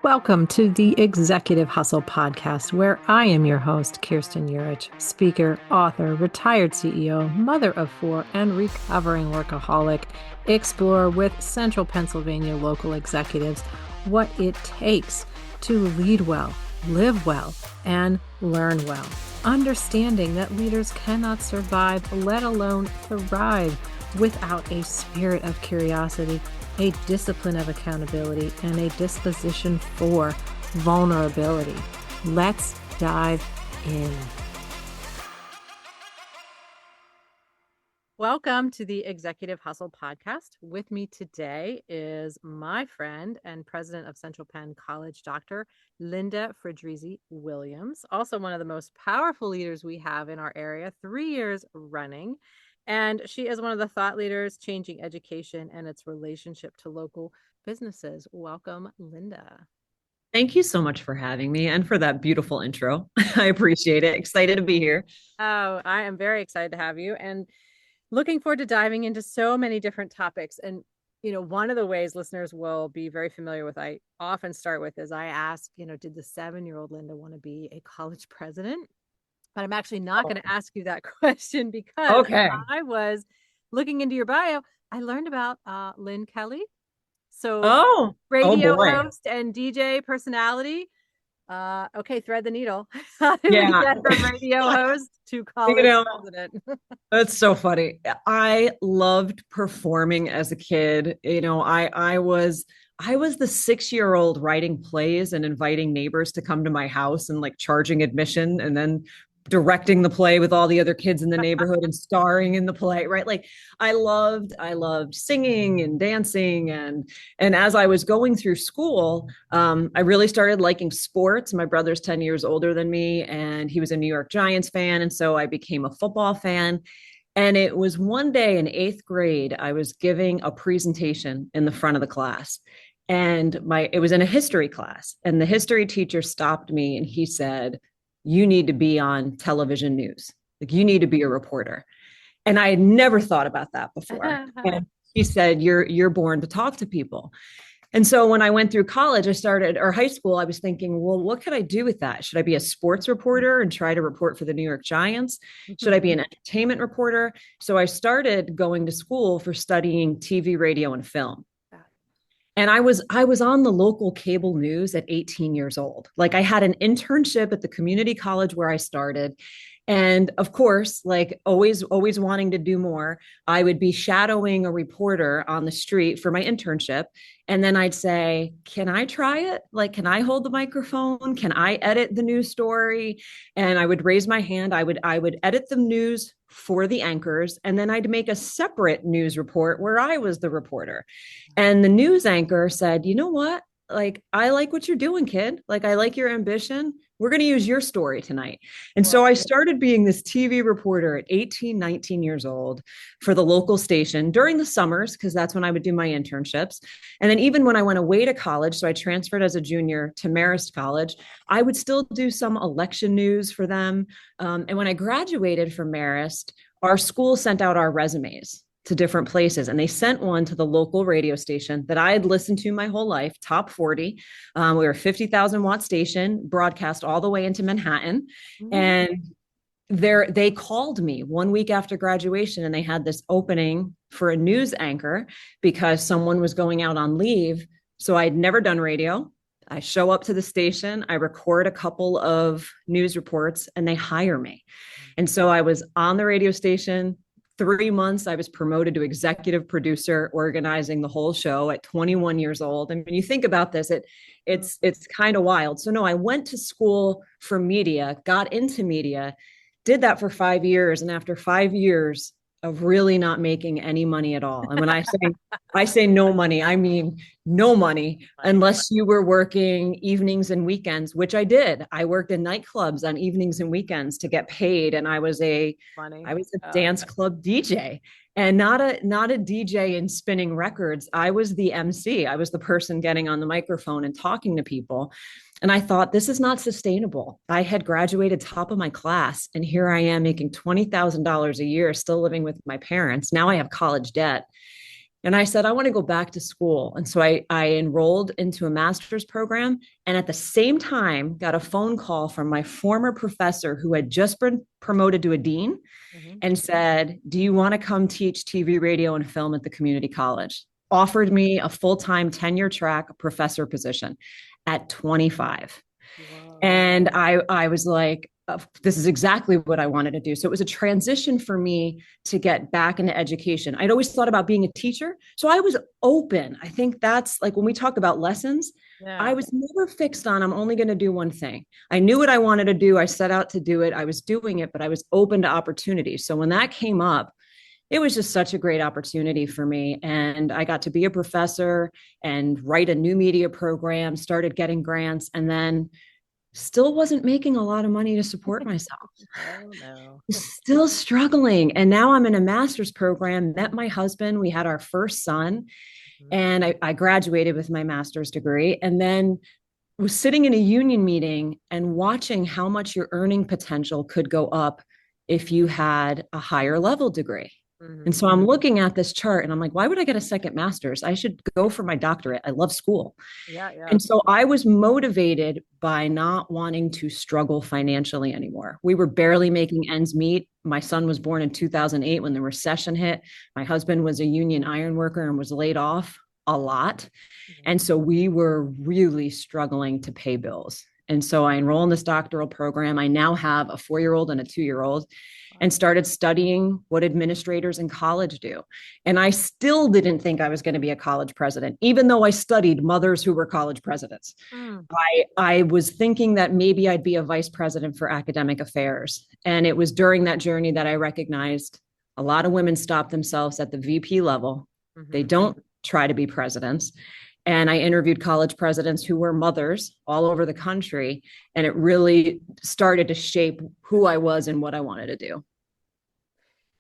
Welcome to the Executive Hustle podcast, where I am your host, Kirsten, speaker, author, retired CEO, mother of four, and recovering workaholic. Explore with Central Pennsylvania local executives what it takes to lead well, live well, and learn well. Understanding that leaders cannot survive, let alone thrive, without a spirit of curiosity, a discipline of accountability, and a disposition for vulnerability. Let's dive in. Welcome to the Executive Hustle podcast. With me today is my friend and president of Central Penn College, Dr. Linda Fedrizzi-Williams, also one of the most powerful leaders we have in our area, 3 years running. And she is one of the thought leaders changing education and its relationship to local businesses. Welcome, Linda. Thank you so much for having me and for that beautiful intro. I appreciate it. Excited to be here. Oh, I am very excited to have you and looking forward to diving into so many different topics. And, one of the ways listeners will be very familiar with, I often start with is I ask, did the 7-year-old Linda want to be a college president? But I'm actually not going to ask you that question because I was looking into your bio. I learned about Lynn Kelly. So radio host and DJ personality. Thread the needle. How did we get from radio host to college president? That's so funny. I loved performing as a kid. I was the 6-year-old writing plays and inviting neighbors to come to my house and like charging admission and then directing the play with all the other kids in the neighborhood and starring in the play, right? Like I loved singing and dancing. And as I was going through school, I really started liking sports. My brother's 10 years older than me, and he was a New York Giants fan. And so I became a football fan. And it was one day in 8th grade, I was giving a presentation in the front of the class. And it was in a history class. And the history teacher stopped me and he said, "You need to be on television news. Like you need to be a reporter." And I had never thought about that before. And he said, you're born to talk to people. And so when I went through college, or high school, I was thinking, well, what could I do with that? Should I be a sports reporter and try to report for the New York Giants? Should I be an entertainment reporter? So I started going to school for studying TV, radio, and film. And I was on the local cable news at 18 years old. Like I had an internship at the community college where I started. And of course, like always wanting to do more, I would be shadowing a reporter on the street for my internship. And then I'd say, "Can I try it? Like, can I hold the microphone? Can I edit the news story?" And I would raise my hand. I would edit the news for the anchors. And then I'd make a separate news report where I was the reporter. And the news anchor said, "You know what? Like, I like what you're doing, kid. Like, I like your ambition. We're going to use your story tonight." And so I started being this TV reporter at 18, 19 years old for the local station during the summers, because that's when I would do my internships. And then even when I went away to college, so I transferred as a junior to Marist College, I would still do some election news for them. And when I graduated from Marist, our school sent out our resumes to different places. And they sent one to the local radio station that I had listened to my whole life, Top 40. We were a 50,000 watt station, broadcast all the way into Manhattan. Mm-hmm. And they called me 1 week after graduation, and they had this opening for a news anchor because someone was going out on leave. So I'd never done radio. I show up to the station, I record a couple of news reports, and they hire me. And so I was on the radio station. 3 months, I was promoted to executive producer, organizing the whole show at 21 years old. And when you think about this, it's kind of wild. So no, I went to school for media, got into media, did that for 5 years. And after 5 years of really not making any money at all. And when I say no money, I mean no money unless you were working evenings and weekends, which I did. I worked in nightclubs on evenings and weekends to get paid. And I was a dance club DJ, and not a DJ in spinning records. I was the MC. I was the person getting on the microphone and talking to people. And I thought, this is not sustainable. I had graduated top of my class, and here I am making $20,000 a year, still living with my parents. Now I have college debt. And I said, I want to go back to school. And so I enrolled into a master's program. And at the same time, got a phone call from my former professor who had just been promoted to a dean and said, do you want to come teach TV, radio, and film at the community college? Offered me a full-time tenure track professor position at 25. Wow. And I was like, this is exactly what I wanted to do. So it was a transition for me to get back into education. I'd always thought about being a teacher. So I was open. I think that's like when we talk about lessons, I was never fixed on, I'm only going to do one thing. I knew what I wanted to do. I set out to do it. I was doing it, but I was open to opportunities. So when that came up, it was just such a great opportunity for me. And I got to be a professor and write a new media program, started getting grants, and then still wasn't making a lot of money to support myself. Oh, no. Still struggling. And now I'm in a master's program, met my husband. We had our first son, and I graduated with my master's degree, and then was sitting in a union meeting and watching how much your earning potential could go up if you had a higher level degree. And so I'm looking at this chart and I'm like, why would I get a second master's? I should go for my doctorate. I love school. And so I was motivated by not wanting to struggle financially anymore. We were barely making ends meet. My son was born in 2008 when the recession hit. My husband was a union iron worker and was laid off a lot. And so we were really struggling to pay bills. And so I enrolled in this doctoral program. I now have a 4-year-old and a 2-year-old, and started studying what administrators in college do. And I still didn't think I was going to be a college president, even though I studied mothers who were college presidents. I was thinking that maybe I'd be a vice president for academic affairs. And it was during that journey that I recognized a lot of women stop themselves at the VP level. They don't try to be presidents. And I interviewed college presidents who were mothers all over the country. And it really started to shape who I was and what I wanted to do.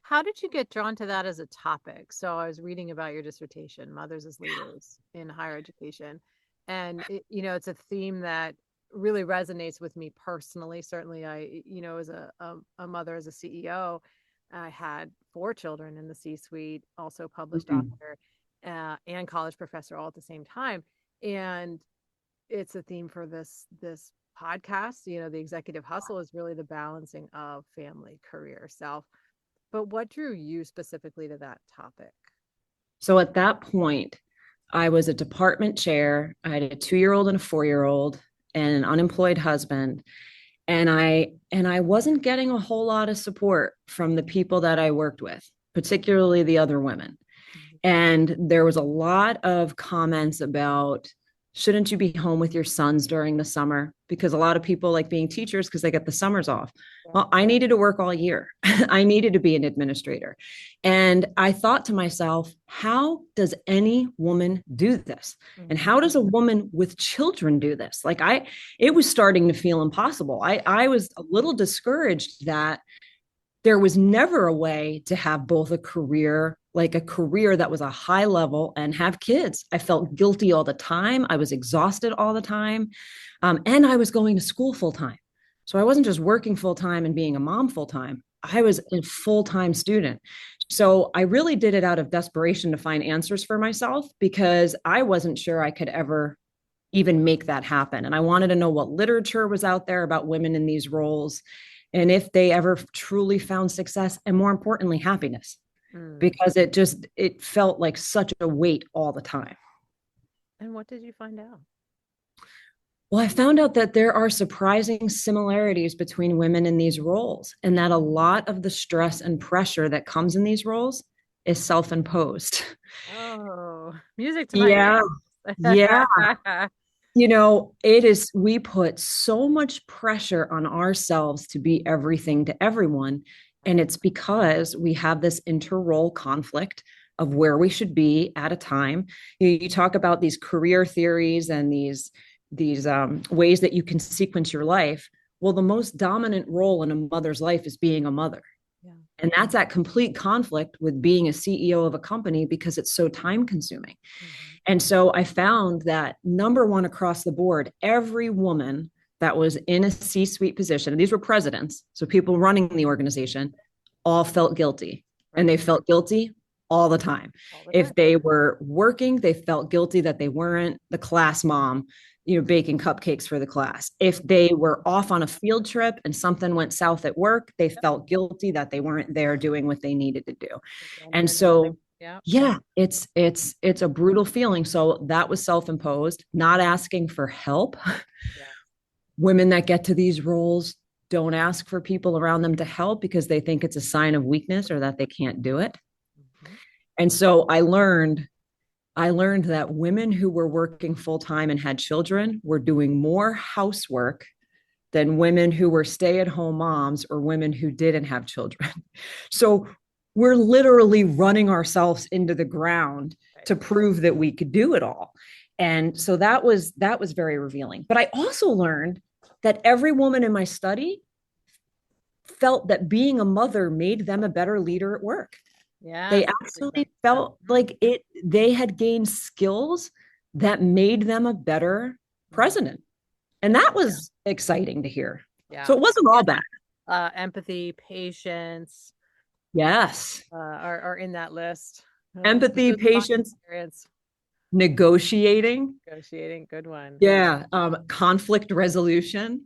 How did you get drawn to that as a topic? So I was reading about your dissertation, Mothers as Leaders in Higher Education. And, it's a theme that really resonates with me personally. Certainly, I, as a mother, as a CEO, I had 4 children in the C-suite, also published author. And college professor all at the same time. And it's a theme for this podcast. The executive hustle is really the balancing of family, career, self. But what drew you specifically to that topic? So at that point, I was a department chair. I had a 2-year-old and a 4-year-old and an unemployed husband. And I wasn't getting a whole lot of support from the people that I worked with, particularly the other women. And there was a lot of comments about, shouldn't you be home with your sons during the summer? Because a lot of people like being teachers because they get the summers off. Well, I needed to work all year. I needed to be an administrator. And I thought to myself, how does any woman do this? And how does a woman with children do this? It was starting to feel impossible. I was a little discouraged that there was never a way to have both a career that was a high level and have kids. I felt guilty all the time. I was exhausted all the time. And I was going to school full time. So I wasn't just working full time and being a mom full time. I was a full-time student. So I really did it out of desperation to find answers for myself because I wasn't sure I could ever even make that happen. And I wanted to know what literature was out there about women in these roles and if they ever truly found success and, more importantly, happiness. Because it felt like such a weight all the time. And what did you find out? Well, I found out that there are surprising similarities between women in these roles, and that a lot of the stress and pressure that comes in these roles is self-imposed. Oh, music to my ears. Yeah. We put so much pressure on ourselves to be everything to everyone. And it's because we have this inter-role conflict of where we should be at a time. You talk about these career theories and these ways that you can sequence your life. Well, the most dominant role in a mother's life is being a mother. Yeah. And that's at complete conflict with being a CEO of a company because it's so time consuming. And so I found that number one across the board, every woman that was in a C-suite position, and these were presidents, so people running the organization, all felt guilty. And they felt guilty all the time. All the time. If they were working, they felt guilty that they weren't the class mom, baking cupcakes for the class. If they were off on a field trip and something went south at work, they felt guilty that they weren't there doing what they needed to do. And so, yeah, it's a brutal feeling. So that was self-imposed, not asking for help. Yeah. Women that get to these roles don't ask for people around them to help because they think it's a sign of weakness or that they can't do it. Mm-hmm. And so I learned that women who were working full-time and had children were doing more housework than women who were stay-at-home moms or women who didn't have children. So we're literally running ourselves into the ground to prove that we could do it all. And so that was very revealing. But I also learned that every woman in my study felt that being a mother made them a better leader at work. Yeah. They actually felt like they had gained skills that made them a better president. And that was exciting to hear. Yeah. So it wasn't all bad. Empathy, patience. Yes. Are in that list. Empathy, patience, negotiating. Good one. Yeah. Conflict resolution.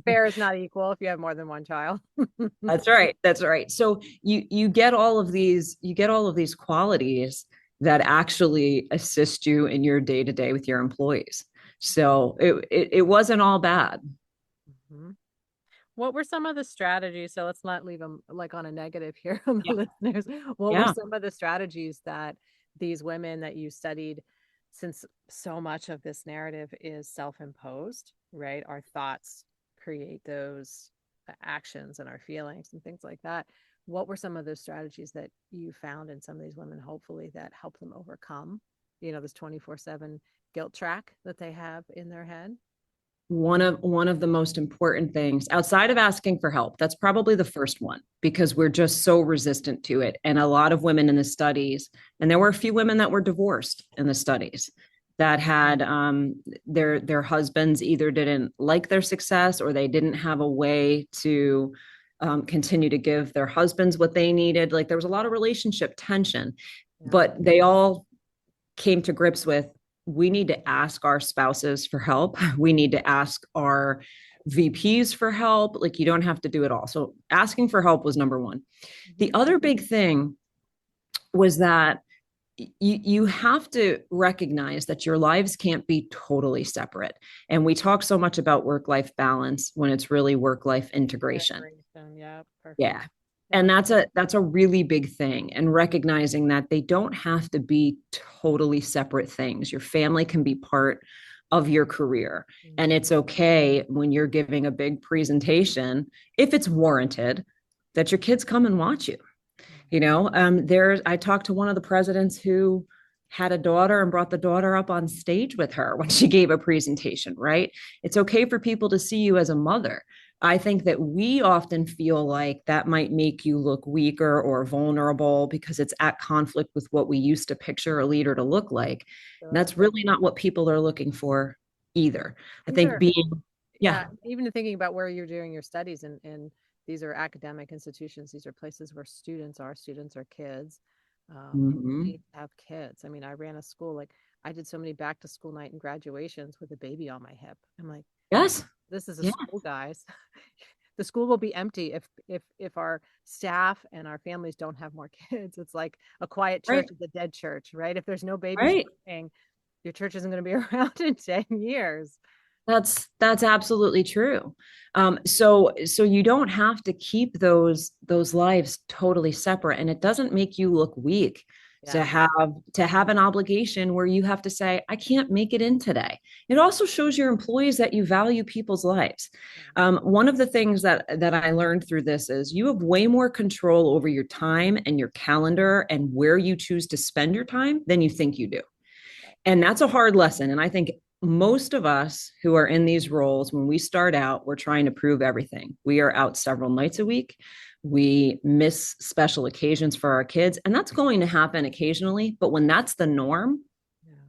Fair is not equal if you have more than one child. That's right. So you get all of these qualities that actually assist you in your day-to-day with your employees. So it wasn't all bad. Mm-hmm. What were some of the strategies? So let's not leave them like on a negative here on the listeners. What were some of the strategies that these women that you studied, since so much of this narrative is self-imposed, right? Our thoughts create those actions and our feelings and things like that. What were some of those strategies that you found in some of these women, hopefully, that help them overcome, this 24/7 guilt track that they have in their head? One of the most important things outside of asking for help, that's probably the first one, because we're just so resistant to it. And a lot of women in the studies, and there were a few women that were divorced in the studies that had their husbands either didn't like their success or they didn't have a way to continue to give their husbands what they needed. Like there was a lot of relationship tension, but they all came to grips with, we need to ask our spouses for help. We need to ask our VPs for help. Like you don't have to do it all. So asking for help was number one. The other big thing was that you have to recognize that your lives can't be totally separate. And we talk so much about work-life balance when it's really work-life integration. Yeah, perfect. Yeah. And that's a really big thing, and recognizing that they don't have to be totally separate things. Your family can be part of your career. Mm-hmm. And it's okay when you're giving a big presentation, if it's warranted, that your kids come and watch you. I talked to one of the presidents who had a daughter and brought the daughter up on stage with her when she gave a presentation, right? It's okay for people to see you as a mother. I think that we often feel like that might make you look weaker or vulnerable because it's at conflict with what we used to picture a leader to look like. And that's really not what people are looking for either. I think even thinking about where you're doing your studies, and these are academic institutions. These are places where students are kids. Need to have kids. I mean, I ran a school, like I did so many back to school night and graduations with a baby on my hip. I'm like, yes, this is a school, guys. The school will be empty if our staff and our families don't have more kids. It's like a quiet church is a dead church, right? If there's no babies, your church isn't going to be around in 10 years. That's absolutely true. So you don't have to keep those lives totally separate, and it doesn't make you look weak to have an obligation where you have to say, I can't make it in today. It also shows your employees that you value people's lives. One of the things that I learned through this is you have way more control over your time and your calendar and where you choose to spend your time than you think you do. And that's a hard lesson. And I think most of us who are in these roles, when we start out, we're trying to prove everything. We are out several nights a week. We miss special occasions for our kids, and that's going to happen occasionally. But when that's the norm,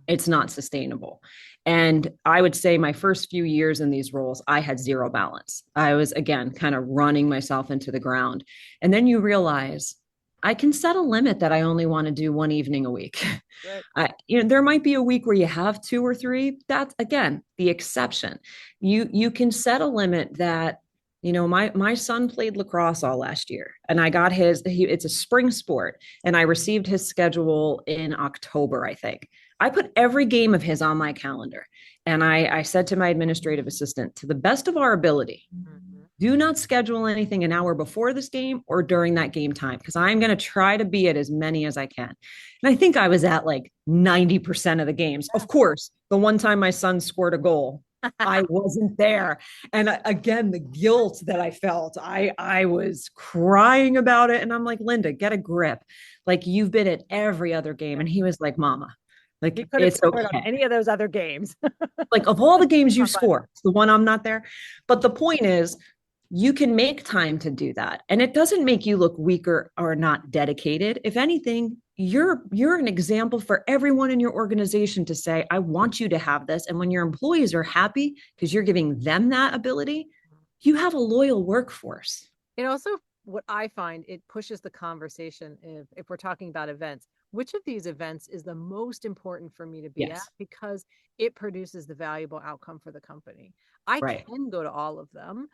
it's not sustainable. And I would say my first few years in these roles, I had zero balance. I was, again, kind of running myself into the ground. And then you realize I can set a limit that I only want to do one evening a week. Right. There might be a week where you have two or three. That's again the exception. You can set a limit that, my son played lacrosse all last year, and I got it's a spring sport, and I received his schedule in October, I think. I put every game of his on my calendar, and I said to my administrative assistant, to the best of our ability, Mhm. do not schedule anything an hour before this game or during that game time, because I'm going to try to be at as many as I can. And I think I was at like 90% of the games. Of course, the one time my son scored a goal, I wasn't there. And again, the guilt that I felt, I was crying about it. And I'm like, Linda, get a grip. Like, you've been at every other game. And he was like, Mama, He like, could have it's scored on okay. any of those other games. Like, of all the games you Not funny. score, it's the one I'm not there. But the point is, you can make time to do that, and it doesn't make you look weaker or not dedicated. If anything, you're an example for everyone in your organization to say, I want you to have this. And when your employees are happy because you're giving them that ability, you have a loyal workforce. It also, what I find, it pushes the conversation. If we're talking about events, which of these events is the most important for me to be at, Yes. because it produces the valuable outcome for the company. I Right. can go to all of them.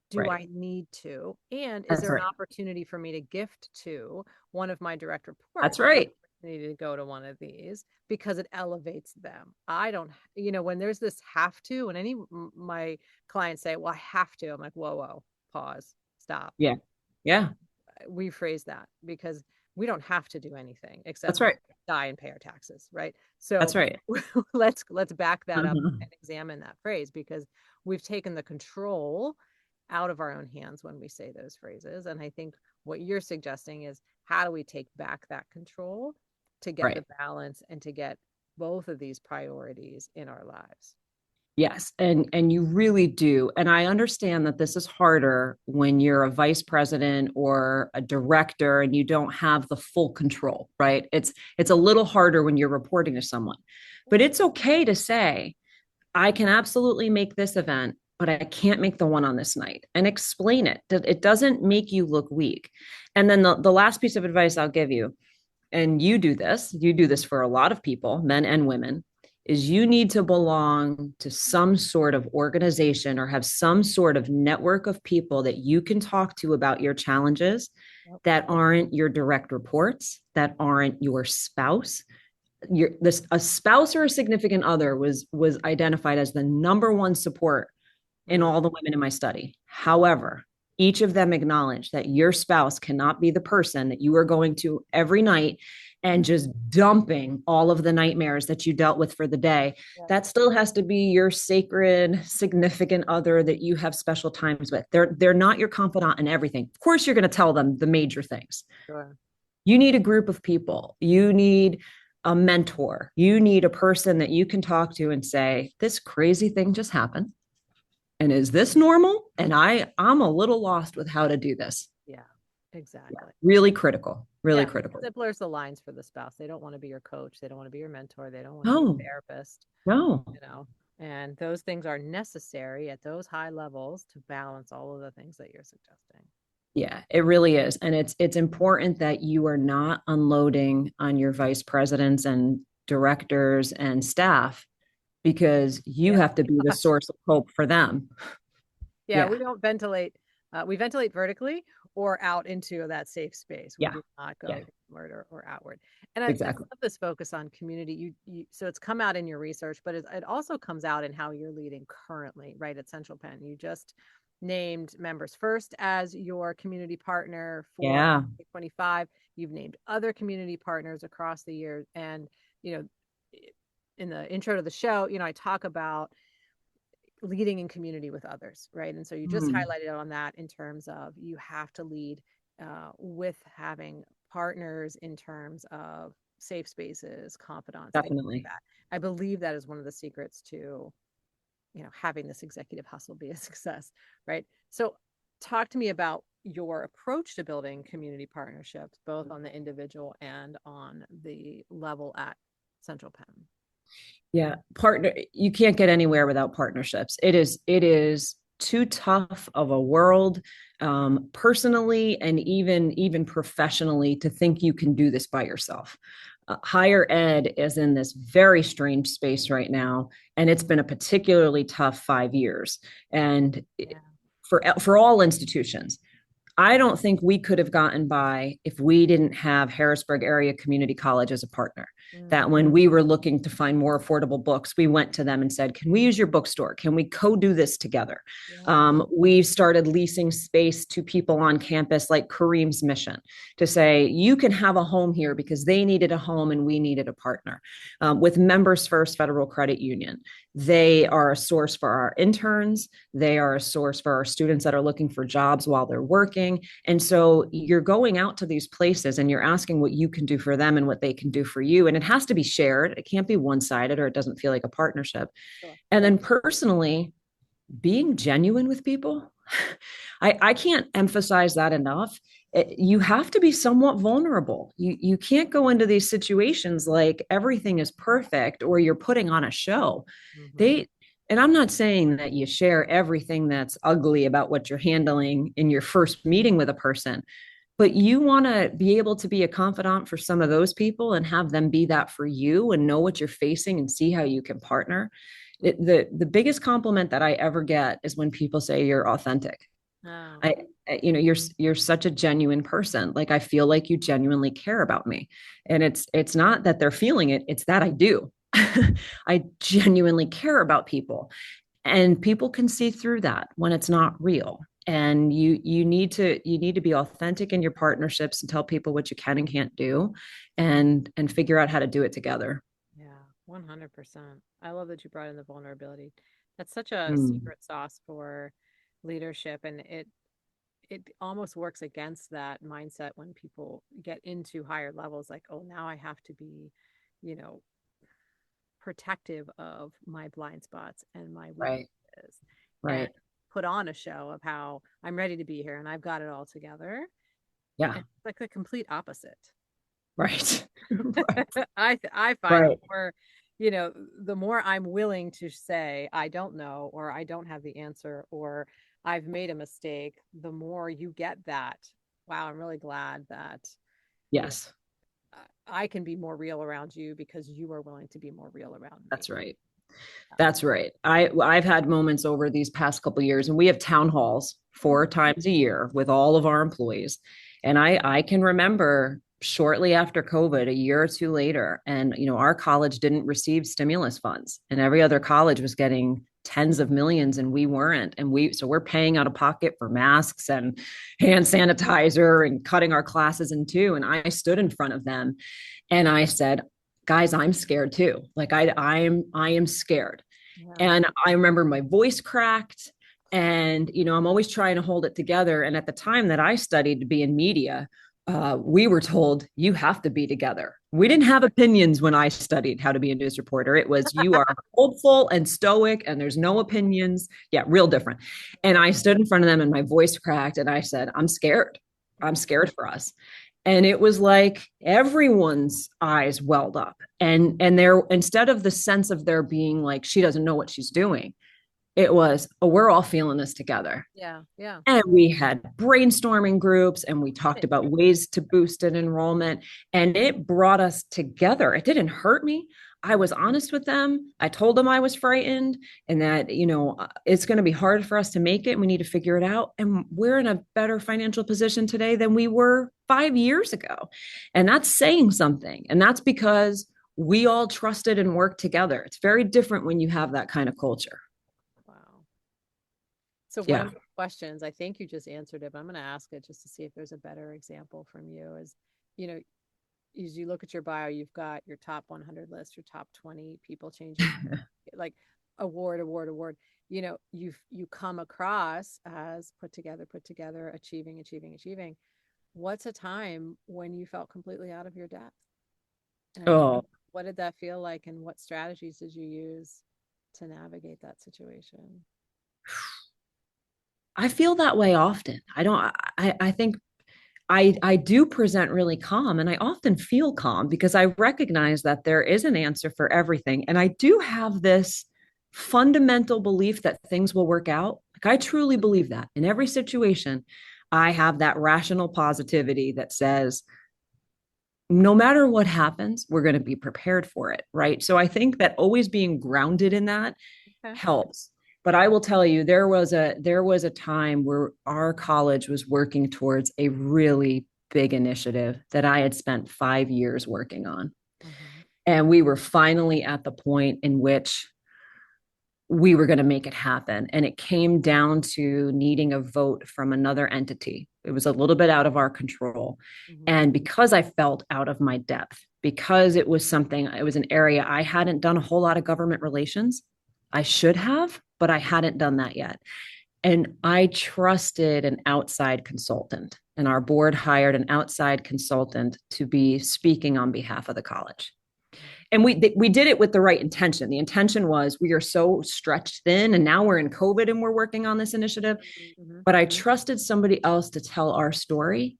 Do Right. I need to? And is That's there an right. opportunity for me to gift to one of my direct That's reports right. opportunity to go to one of these, because it elevates them? I don't, when there's this have to, and my clients say, well, I have to, I'm like, whoa, pause, stop. Yeah. Yeah. Rephrase that, because we don't have to do anything except That's right. die and pay our taxes, right? So That's right. let's back that up Mhm. and examine that phrase, because we've taken the control out of our own hands when we say those phrases. And I think what you're suggesting is, how do we take back that control to get the Right. balance and to get both of these priorities in our lives? Yes, and you really do. And I understand that this is harder when you're a vice president or a director and you don't have the full control, right? It's a little harder when you're reporting to someone. But it's okay to say, I can absolutely make this event, but I can't make the one on this night, and explain it. It doesn't make you look weak. And then the last piece of advice I'll give you, and you do this for a lot of people, men and women, is you need to belong to some sort of organization or have some sort of network of people that you can talk to about your challenges, Yep. that aren't your direct reports, that aren't your spouse. A spouse or a significant other was identified as the number one support in Mm. all the women in my study. However, each of them acknowledged that your spouse cannot be the person that you are going to every night and just dumping all of the nightmares that you dealt with for the day. Yeah. That still has to be your sacred significant other that you have special times with. They're not your confidant in everything. Of course, you're going to tell them the major things. Sure. You need a group of people. You need a mentor. You need a person that you can talk to and say, this crazy thing just happened. And is this normal? And I'm a little lost with how to do this. Yeah, Yeah, exactly. really critical, really Yeah, critical. because it blurs the lines for the spouse. They don't want to be your coach. They don't want to be your mentor. They don't want to be your No, therapist, no. you know. And those things are necessary at those high levels to balance all of the things that you're suggesting. Yeah, it really is. And it's important that you are not unloading on your vice presidents and directors and staff, because you Yeah. have to be the source of hope for them. Yeah, Yeah, we don't ventilate. We ventilate vertically or out into that safe space. We yeah, do not go yeah, inward or outward. And I exactly. love this focus on community. So it's come out in your research, but it also comes out in how you're leading currently, right, at Central Penn. You just named Members First as your community partner for Yeah. 2025. You've named other community partners across the year. And, you know, in the intro to the show, I talk about leading in community with others, right? And so you just Mm, highlighted on that in terms of, you have to lead with having partners in terms of safe spaces, confidants, things like definitely. that. I believe that is one of the secrets to, having this executive hustle be a success, right? So talk to me about your approach to building community partnerships, both on the individual and on the level at Central Penn. Yeah, you can't get anywhere without partnerships. It is too tough of a world. personally and even professionally, to think you can do this by yourself. Higher ed is in this very strange space right now, and it's been a particularly tough 5 years. And Yeah. for all institutions, I don't think we could have gotten by if we didn't have Harrisburg Area Community College as a partner. That when we were looking to find more affordable books, we went to them and said, can we use your bookstore? Can we co-do this together? Yeah. We started leasing space to people on campus like Kareem's mission to say, you can have a home here, because they needed a home and we needed a partner. With Members First Federal Credit Union, they are a source for our interns. They are a source for our students that are looking for jobs while they're working. And so you're going out to these places and you're asking what you can do for them and what they can do for you. And it has to be shared. It can't be one-sided, or it doesn't feel like a partnership. Sure. And then personally, being genuine with people, I can't emphasize that enough. You have to be somewhat vulnerable. You can't go into these situations like everything is perfect or you're putting on a show. And I'm not saying that you share everything that's ugly about what you're handling in your first meeting with a person, but you want to be able to be a confidant for some of those people and have them be that for you and know what you're facing and see how you can partner. The biggest compliment that I ever get is when people say you're authentic. Oh. You're such a genuine person. Like, I feel like you genuinely care about me. And it's not that they're feeling it, it's that I do. I genuinely care about people, and people can see through that when it's not real. And you need to be authentic in your partnerships and tell people what you can and can't do, and figure out how to do it together. Yeah, 100%. I love that you brought in the vulnerability. That's such a secret sauce for leadership, and it almost works against that mindset when people get into higher levels, like, oh, now I have to be, you know, protective of my blind spots and my weaknesses, Right. and put on a show of how I'm ready to be here and I've got it all together. Yeah. And it's like the complete opposite. Right. I find the more, the more I'm willing to say I don't know, or I don't have the answer, or I've made a mistake, the more you get that. Wow, I'm really glad that Yes. I can be more real around you because you are willing to be more real around me. That's right. That's right. I've had moments over these past couple of years, and we have town halls 4 times a year with all of our employees. And I can remember shortly after COVID, a year or two later, and our college didn't receive stimulus funds, and every other college was getting tens of millions, and we weren't. And so we're paying out of pocket for masks and hand sanitizer and cutting our classes in two. And I stood in front of them and I said, guys, I'm scared too. Like I am scared. Yeah. And I remember my voice cracked, and, I'm always trying to hold it together. And at the time that I studied to be in media, we were told you have to be together. We didn't have opinions when I studied how to be a news reporter. It was, you are hopeful and stoic and there's no opinions. Yeah, real different. And I stood in front of them and my voice cracked and I said, I'm scared. I'm scared for us. And it was like everyone's eyes welled up, and there, instead of the sense of there being like, she doesn't know what she's doing, it was, oh, we're all feeling this together. Yeah. Yeah. And we had brainstorming groups and we talked about ways to boost an enrollment, and it brought us together. It didn't hurt me. I was honest with them. I told them I was frightened and that, it's going to be hard for us to make it. We need to figure it out. And we're in a better financial position today than we were 5 years ago. And that's saying something. And that's because we all trusted and worked together. It's very different when you have that kind of culture. Wow. So one of the questions, I think you just answered it, but I'm going to ask it just to see if there's a better example from you, is, as you look at your bio, you've got your top 100 list, your top 20 people changing, like award. You come across as put together, achieving. What's a time when you felt completely out of your depth? And what did that feel like? And what strategies did you use to navigate that situation? I feel that way often. I think I do present really calm, and I often feel calm because I recognize that there is an answer for everything. And I do have this fundamental belief that things will work out. Like, I truly believe that in every situation, I have that rational positivity that says, no matter what happens, we're going to be prepared for it. Right. So I think that always being grounded in that helps. But I will tell you, there was a time where our college was working towards a really big initiative that I had spent 5 years working on. Mm-hmm. And we were finally at the point in which we were going to make it happen. And it came down to needing a vote from another entity. It was a little bit out of our control. Mm-hmm. And because I felt out of my depth, because it was an area I hadn't done a whole lot of government relations. I should have, but I hadn't done that yet. And I trusted an outside consultant, and our board hired an outside consultant to be speaking on behalf of the college. And we did it with the right intention. The intention was, we are so stretched thin, and now we're in COVID and we're working on this initiative. Mm-hmm. But I trusted somebody else to tell our story,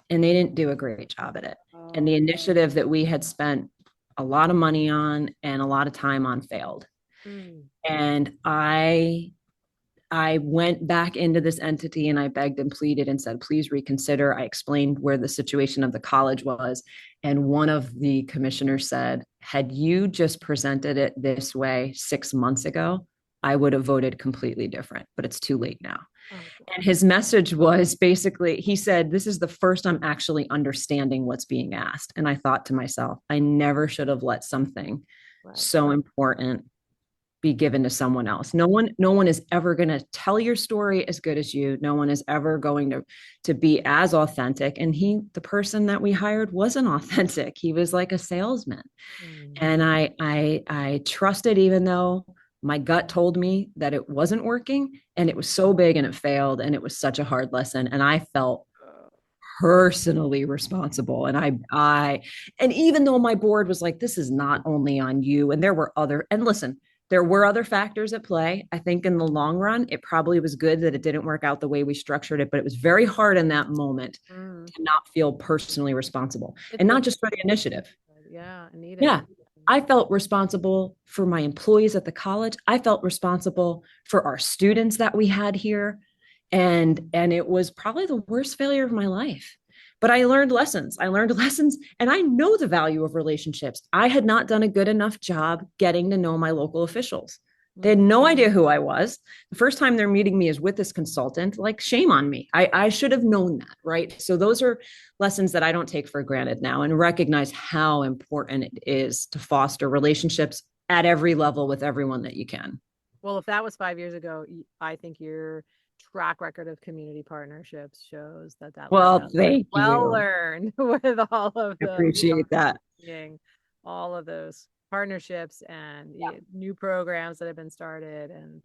and they didn't do a great job at it. Oh. And the initiative that we had spent a lot of money on and a lot of time on failed. Mm. And I went back into this entity and I begged and pleaded and said, please reconsider. I explained where the situation of the college was. And one of the commissioners said, had you just presented it this way 6 months ago, I would have voted completely different, but it's too late now. Oh, and his message was basically, he said, this is the first I'm actually understanding what's being asked. And I thought to myself, I never should have let something so important be given to someone else. No one is ever going to tell your story as good as you. No one is ever going to be as authentic. And the person that we hired wasn't authentic. He was like a salesman. Mm. And I trusted, even though my gut told me that it wasn't working, and it was so big and it failed, and it was such a hard lesson. And I felt personally responsible. And and even though my board was like, this is not only on you, and there were other factors at play. I think in the long run, it probably was good that it didn't work out the way we structured it, but it was very hard in that moment to not feel personally responsible, and not just for the initiative. Yeah. Yeah. I felt responsible for my employees at the college. I felt responsible for our students that we had here. And it was probably the worst failure of my life. But I learned lessons, and I know the value of relationships. I had not done a good enough job getting to know my local officials. They had no idea who I was. The first time they're meeting me is with this consultant. Like, shame on me. I should have known that, right? So those are lessons that I don't take for granted now, and recognize how important it is to foster relationships at every level with everyone that you can. Well, if that was 5 years ago, I think your track record of community partnerships shows that thank well you. Learned with all of the appreciate that, all of those partnerships and new programs that have been started, and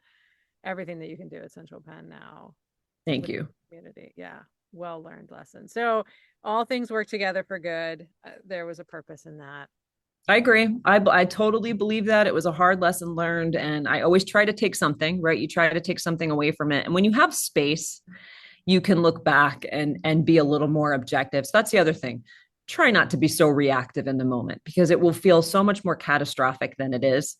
everything that you can do at Central Penn now. Thank you. Community. Yeah. Well learned lesson. So all things work together for good. There was a purpose in that. I agree. I totally believe that. It was a hard lesson learned, and I always try to take something, right? You try to take something away from it. And when you have space, you can look back and be a little more objective. So that's the other thing. Try not to be so reactive in the moment, because it will feel so much more catastrophic than it is.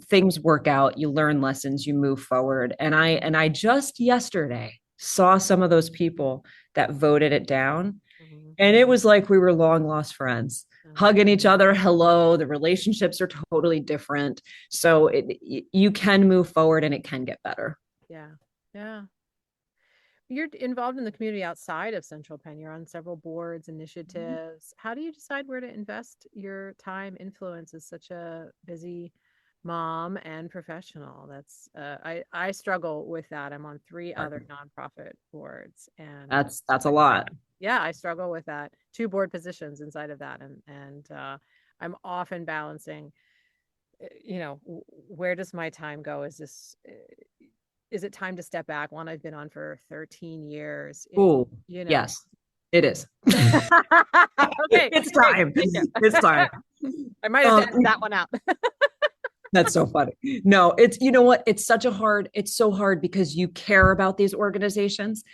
Things work out, you learn lessons, you move forward. And I just yesterday saw some of those people that voted it down. Mm-hmm. And it was like we were long lost friends. Hugging each other. Hello. The relationships are totally different. So you can move forward, and it can get better. Yeah. Yeah. You're involved in the community outside of Central Penn. You're on several boards, initiatives. Mm-hmm. How do you decide where to invest your time, influence as such a busy mom and professional? That's I struggle with that. I'm on 3 other nonprofit boards, and that's a lot. Yeah, I struggle with that. 2 board positions inside of that. And I'm often balancing, where does my time go? Is it time to step back? One I've been on for 13 years. Oh, yes, it is. Okay. It's time. It's time. I might have edited that one out. That's so funny. No, it's, you know what? It's so hard because you care about these organizations.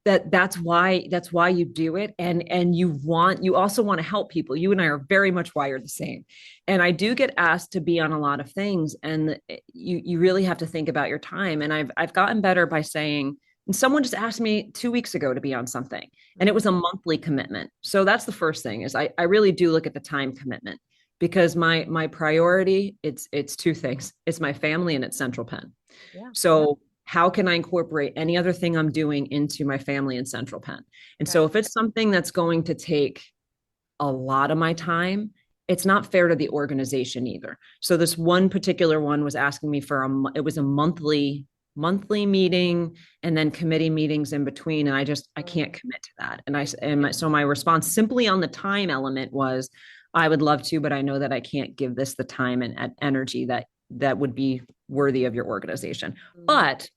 that's why you do it. And you also want to help people. You and I are very much wired the same. And I do get asked to be on a lot of things, and you really have to think about your time. And I've gotten better by saying, and someone just asked me 2 weeks ago to be on something, and it was a monthly commitment. So that's the first thing, is I really do look at the time commitment, because my priority, it's two things. It's my family and it's Central Penn. Yeah. So how can I incorporate any other thing I'm doing into my family in Central Penn? And so if it's something that's going to take a lot of my time, it's not fair to the organization either. So this one particular one was asking me for it was a monthly meeting and then committee meetings in between. And I can't commit to that. So my response simply on the time element was, I would love to, but I know that I can't give this the time and energy that would be worthy of your organization. But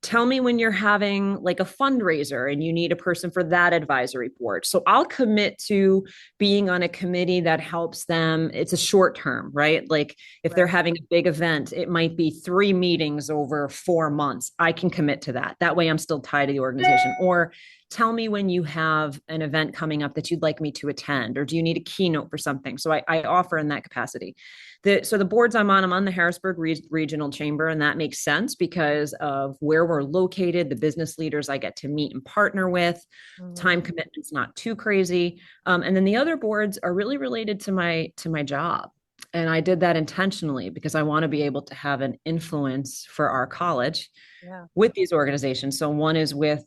tell me when you're having like a fundraiser and you need a person for that advisory board. So I'll commit to being on a committee that helps them. It's a short term, right? Like if they're having a big event, it might be 3 meetings over 4 months. I can commit to that. That way I'm still tied to the organization. Or tell me when you have an event coming up that you'd like me to attend, or do you need a keynote for something? So I offer in that capacity. So the boards I'm on the Harrisburg Regional Chamber, and that makes sense because of where we're located, the business leaders I get to meet and partner with, time commitment's not too crazy. And then the other boards are really related to my job. And I did that intentionally because I want to be able to have an influence for our college with these organizations. So one is with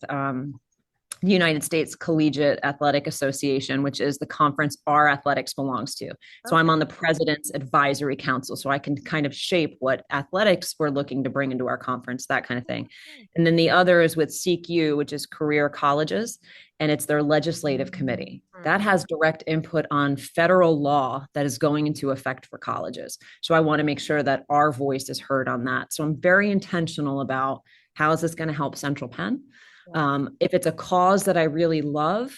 the United States Collegiate Athletic Association, which is the conference our athletics belongs to. So I'm on the president's advisory council, so I can kind of shape what athletics we're looking to bring into our conference, that kind of thing. And then the other is with SEEK-U, which is career colleges, and it's their legislative committee. That has direct input on federal law that is going into effect for colleges. So I want to make sure that our voice is heard on that. So I'm very intentional about how is this going to help Central Penn? If it's a cause that I really love,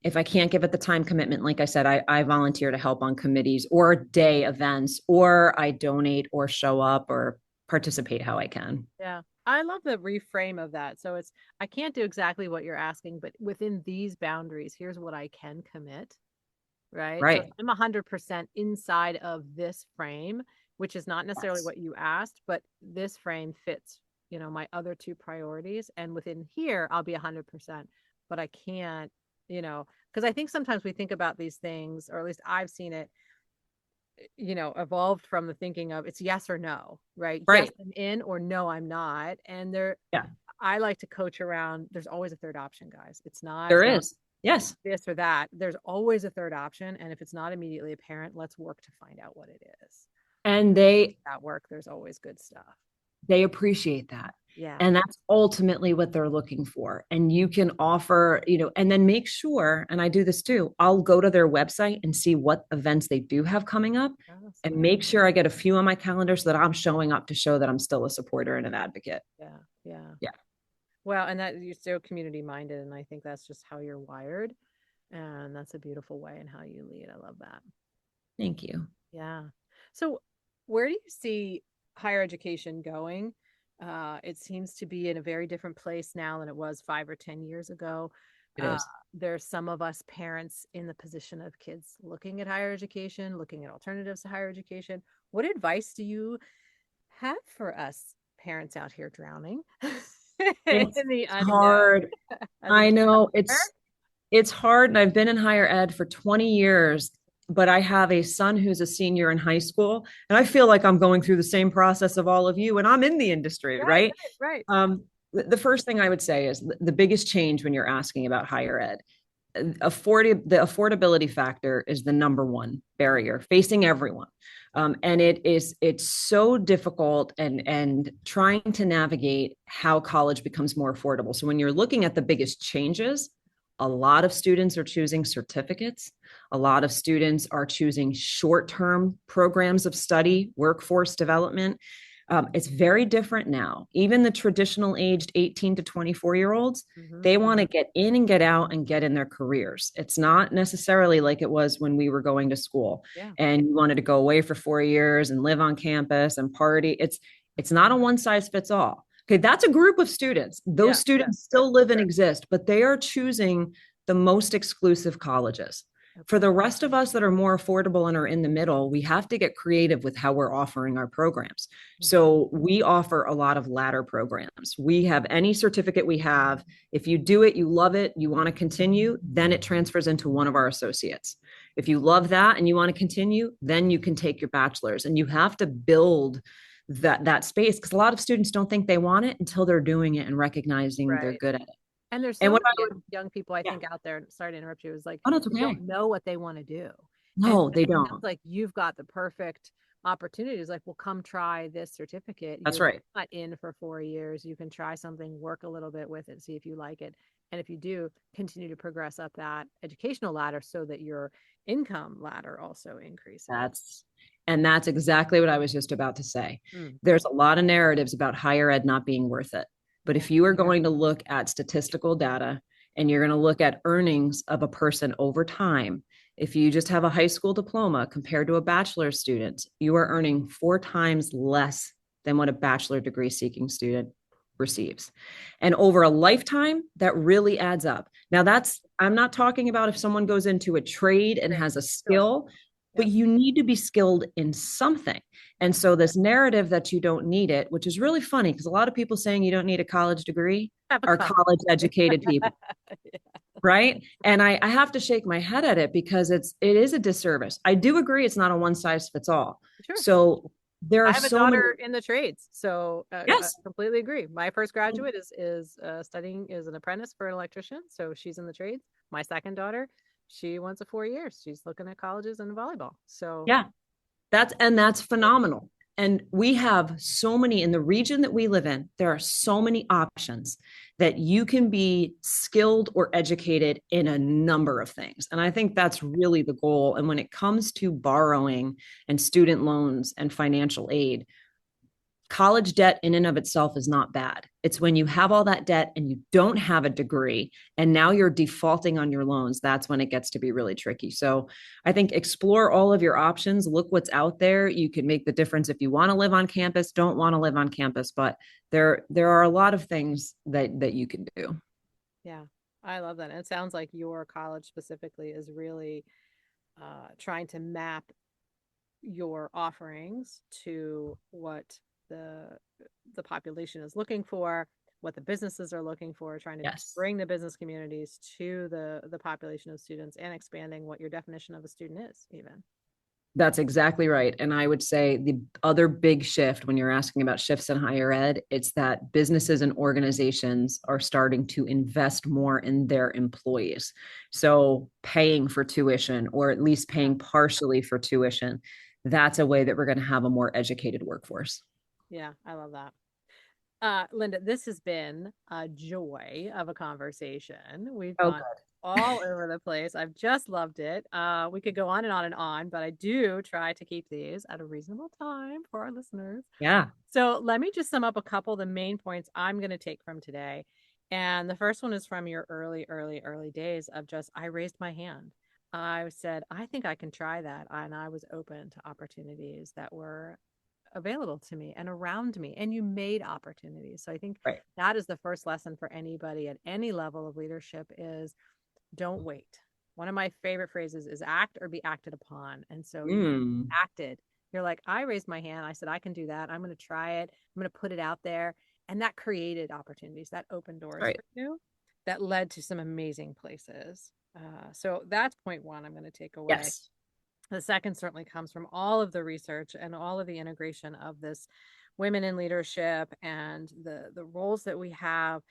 if I can't give it the time commitment, like I said, I volunteer to help on committees or day events, or I donate or show up or participate how I can. Yeah. I love the reframe of that. So I can't do exactly what you're asking, but within these boundaries, here's what I can commit. Right. Right. So I'm 100% inside of this frame, which is not necessarily what you asked, but this frame fits my other 2 priorities. And within here, I'll be 100%, but I can't, because I think sometimes we think about these things, or at least I've seen it, evolved from the thinking of it's yes or no, right? Yes, I'm in, or no, I'm not. And I like to coach around, there's always a third option, guys. It's not. There is. Yes. This or that. There's always a third option. And if it's not immediately apparent, let's work to find out what it is. And at work, there's always good stuff. They appreciate that. Yeah. And that's ultimately what they're looking for. And you can offer, and then make sure, and I do this too, I'll go to their website and see what events they do have coming up and make sure I get a few on my calendar so that I'm showing up to show that I'm still a supporter and an advocate. Yeah. Well, and that you're so community minded. And I think that's just how you're wired. And that's a beautiful way in how you lead. I love that. Thank you. Yeah. So where do you see higher education going? It seems to be in a very different place now than it was 5 or 10 years ago. It is. There's some of us parents in the position of kids looking at higher education, looking at alternatives to higher education. What advice do you have for us parents out here drowning? It's hard. I know it's hard. And I've been in higher ed for 20 years. But I have a son who's a senior in high school, and I feel like I'm going through the same process of all of you, and I'm in the industry, right? The first thing I would say is the biggest change when you're asking about higher ed, the affordability factor is the number one barrier facing everyone. And it's so difficult and trying to navigate how college becomes more affordable. So when you're looking at the biggest changes, a lot of students are choosing certificates. A lot of students are choosing short-term programs of study, workforce development. It's very different now. Even the traditional aged 18 to 24-year-olds, they want to get in and get out and get in their careers. It's not necessarily like it was when we were going to school and you wanted to go away for 4 years and live on campus and party. It's not a one size fits all. Okay, that's a group of students. Those students still live and exist, but they are choosing the most exclusive colleges. For the rest of us that are more affordable and are in the middle, we have to get creative with how we're offering our programs. So we offer a lot of ladder programs. We have any certificate we have. If you do it, you love it, you want to continue, then it transfers into one of our associates. If you love that and you want to continue, then you can take your bachelor's, and you have to build that space, because a lot of students don't think they want it until they're doing it and recognizing they're good at it. And there's so many young people, I think, out there. Sorry to interrupt you. Is like, oh, that's okay. They don't know what they want to do. No, they don't. Like, you've got the perfect opportunities. Like, well, come try this certificate. That's right. Not in for 4 years. You can try something, work a little bit with it, see if you like it. And if you do, continue to progress up that educational ladder so that your income ladder also increases. That's exactly what I was just about to say. There's a lot of narratives about higher ed not being worth it. But if you are going to look at statistical data and you're going to look at earnings of a person over time, if you just have a high school diploma compared to a bachelor's student, you are earning 4 times less than what a bachelor degree seeking student receives. And over a lifetime, that really adds up. Now, I'm not talking about if someone goes into a trade and has a skill, but you need to be skilled in something. And so this narrative that you don't need it, which is really funny because a lot of people saying you don't need a college degree are college educated people. Right. And I have to shake my head at it because it is a disservice. I do agree it's not a one size fits all. So there are I have a daughter in the trades. So yes, I completely agree. My first graduate is studying as an apprentice for an electrician. So she's in the trades. My second daughter, she went to 4 years. She's looking at colleges and volleyball. So yeah, that's phenomenal. And we have so many in the region that we live in. There are so many options that you can be skilled or educated in a number of things. And I think that's really the goal. And when it comes to borrowing and student loans and financial aid, college debt in and of itself is not bad. It's when you have all that debt and you don't have a degree and now you're defaulting on your loans, that's when it gets to be really tricky. So I think explore all of your options, look what's out there. You can make the difference if you want to live on campus, don't want to live on campus, but there are a lot of things that you can do. Yeah, I love that. And it sounds like your college specifically is really trying to map your offerings to what the population is looking for, what the businesses are looking for, trying to bring the business communities to the population of students and expanding what your definition of a student is even. That's exactly right. And I would say the other big shift when you're asking about shifts in higher ed, it's that businesses and organizations are starting to invest more in their employees. So paying for tuition, or at least paying partially for tuition, that's a way that we're going to have a more educated workforce. Yeah, I love that. Linda, this has been a joy of a conversation. We've gone all over the place. I've just loved it. We could go on and on and on, but I do try to keep these at a reasonable time for our listeners. Yeah. So let me just sum up a couple of the main points I'm going to take from today. And the first one is from your early days of just, I raised my hand. I said, I think I can try that. And I was open to opportunities that were available to me and around me, and you made opportunities. So I think that is the first lesson for anybody at any level of leadership is don't wait. One of my favorite phrases is act or be acted upon. And so you acted. You're like, I raised my hand. I said, I can do that. I'm going to try it. I'm going to put it out there. And that created opportunities, that opened doors for you, that led to some amazing places. So that's point one I'm going to take away. Yes. The second certainly comes from all of the research and all of the integration of this women in leadership and the roles that we have.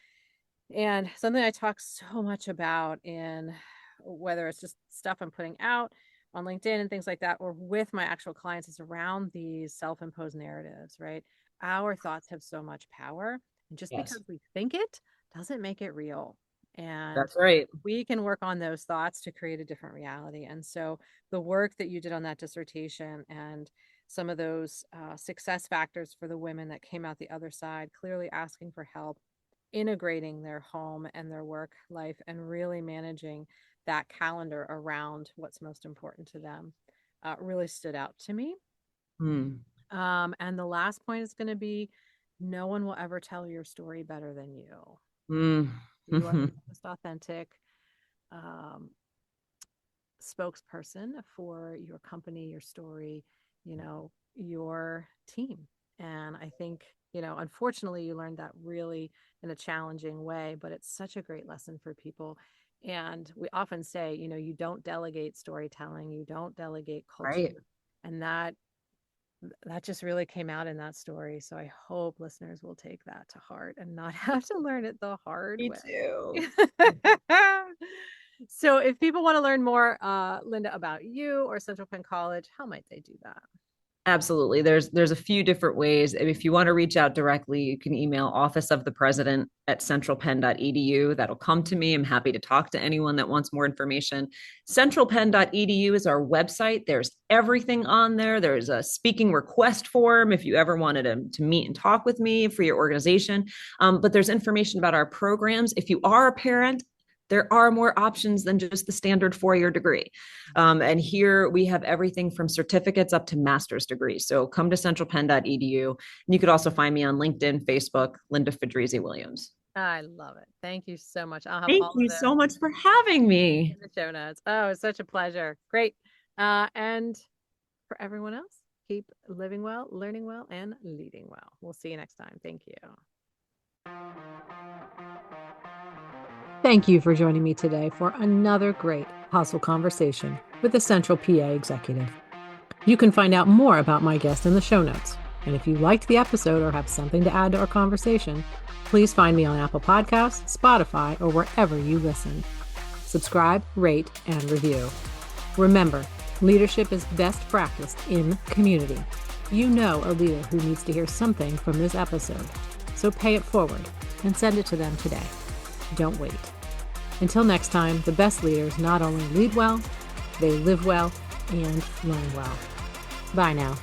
And something I talk so much about in whether it's just stuff I'm putting out on LinkedIn and things like that, or with my actual clients, is around these self-imposed narratives, right? Our thoughts have so much power. And just because we think it doesn't make it real. And that's right. We can work on those thoughts to create a different reality. And so the work that you did on that dissertation and some of those success factors for the women that came out the other side, clearly asking for help, integrating their home and their work life, and really managing that calendar around what's most important to them, really stood out to me. And the last point is going to be no one will ever tell your story better than you. Mm. You are the most authentic spokesperson for your company, your story, your team. And I think, unfortunately, you learned that really in a challenging way, but it's such a great lesson for people. And we often say, you don't delegate storytelling, you don't delegate culture. Right. And that just really came out in that story. So I hope listeners will take that to heart and not have to learn it the hard Me way. too. So if people want to learn more, Linda, about you or Central Penn College, how might they do that? Absolutely. There's a few different ways. If you want to reach out directly, you can email officeofthepresident@centralpenn.edu. That'll come to me. I'm happy to talk to anyone that wants more information. Centralpenn.edu is our website. There's everything on there. There's a speaking request form if you ever wanted to meet and talk with me for your organization. But there's information about our programs. If you are a parent, there are more options than just the standard 4-year degree. And here we have everything from certificates up to master's degrees. So come to centralpenn.edu. And you could also find me on LinkedIn, Facebook, Linda Fedrizzi-Williams. I love it. Thank you so much. I'll have Thank all you so much for having me. in the show notes. Oh, it's such a pleasure. Great. And for everyone else, keep living well, learning well, and leading well. We'll see you next time. Thank you. Thank you for joining me today for another great hustle conversation with the Central PA executive. You can find out more about my guest in the show notes. And if you liked the episode or have something to add to our conversation, please find me on Apple Podcasts, Spotify, or wherever you listen. Subscribe, rate, and review. Remember, leadership is best practiced in community. You know a leader who needs to hear something from this episode, so pay it forward and send it to them today. Don't wait. Until next time, the best leaders not only lead well, they live well and learn well. Bye now.